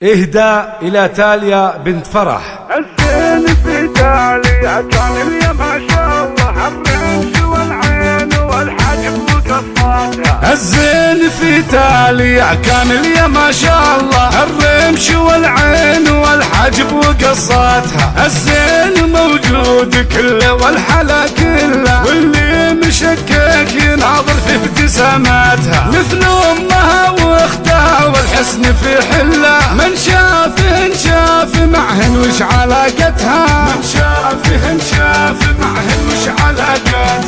إهداء إلى تاليا بنت فرح. الزين في تاليا كان اليا ما شاء الله الرمش والعين والحجب وقصاتها. الزين في تاليا كان اليا ما شاء الله الرمش والعين والحجب وقصاتها. الزين موجود كله والحلا كله واللي مشكك يناظر في ابتساماتها مثل أمها واختها والحسن في حله. من شافهن شاف معهن وش علاقتها، من شافهن شاف معهن وش علاقتها.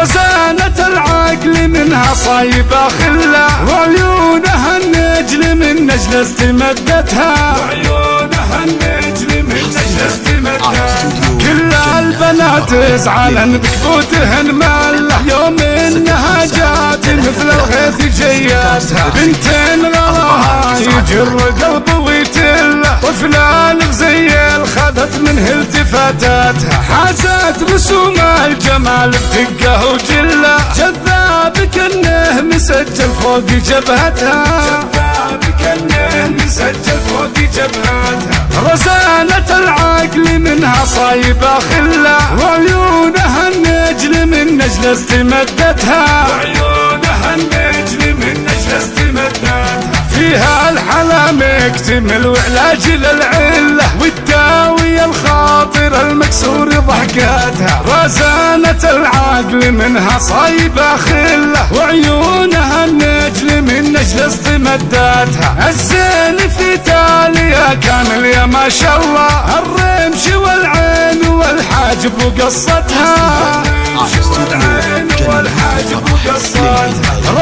رزانة العقل منها صايبة خلة وعيونها النجل من نجل استمدتها، وعيونها النجل من نجل استمدتها. كل البنات تزعلن بكفوتهن مالة يوم انها جات مثل الغيث جياتها. بنت غلاها يجر قلب ويتله وفلان غزيل خذت منه التفاتاتها. حازت رسوم الجمال بدقه وجله جذاب كأنه مسجل فوق جبهتها، جذاب كأنه مسجل فوق جبهتها. رزانة العقل منها صايبة خلة وعيونها النجل من نجل استمدتها، وعيونها النجل من نجل استمدتها. فيها الحلا مكتمل وعلاج للعله والداوية الخاطر المكسور ضحكاتها. رزانة العقل منها صايبة خله وعيونها النجل من نجل استمداتها. الزين في تاليا كان اليا ما شاء الله الرمش والعين والحاجب وقصتها، والعين والحاجب وقصتها.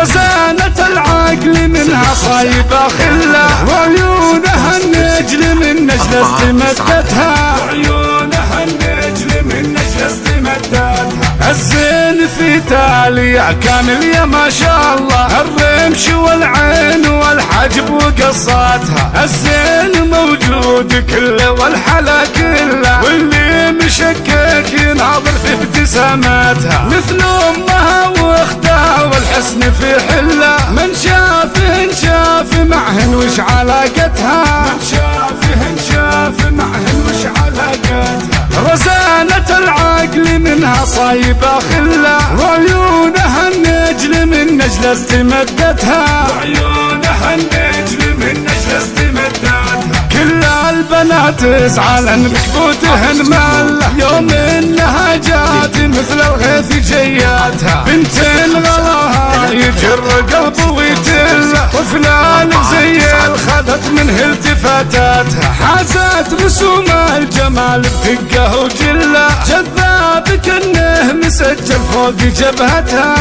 رزانة العقل منها صايبة خلة وعيونها النجل من نجل استمدتها، وعيونها النجل من نجل استمدتها. الزين في تاليا كان اليا ما شاء الله الرمش والعين والحجب وقصاتها. الزين موجود كله والحلا كله واللي مشكك يناظر في ابتساماتها مثل امها واختها والحسن في حله. من شافهن شاف معهن وش علاقتها، من شافهن شاف معهن وش علاقتها. رزانة العقل منها صايبة خلة وعيونها النجل من نجل استمدتها، وعيونها النجل من نجل استمدتها. كل البنات تزعلن بكفوتهن مالة يوم انها جات مثل الغيث جياتها. بنت غلاها يجر قلب ويتله وفلان غزيل خذت منه التفاتاتها. حازت رسوم الجمال بدقه وجله جذاب كأنه مسجل فوق جبهتها،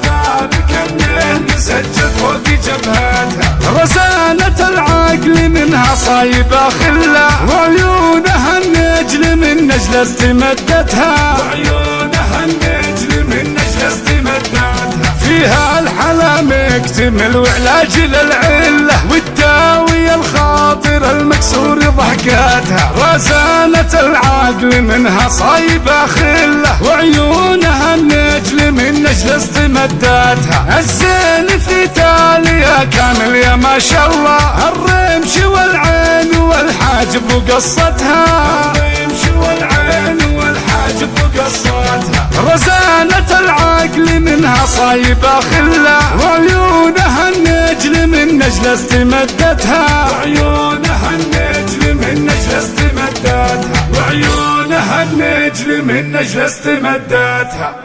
جذاب كأنه مسجل فوق جبهتها. رزانة العقل منها صايبة خلة وعيونها النجل من نجل استمدتها، وعيونها النجل من نجل استمدتها. فيها الحلا مكتمل وعلاج للعله والداوية الخاطر المكسور ضحكاتها. رزانة العقل منها صايبة خلة وعيونها النجل من نجل استمداتها. الزين في تاليا كان اليا ما شاء الله الرمش والعين والحاجب وقصتها، الرمش والعين والحاجب وقصتها. رزانة العقل منها صايبة خلة وعيونها النجل من نجل استمدتها، وعيونها النجل من نجل استمداتها، وعيونها النجل من نجل استمداتها.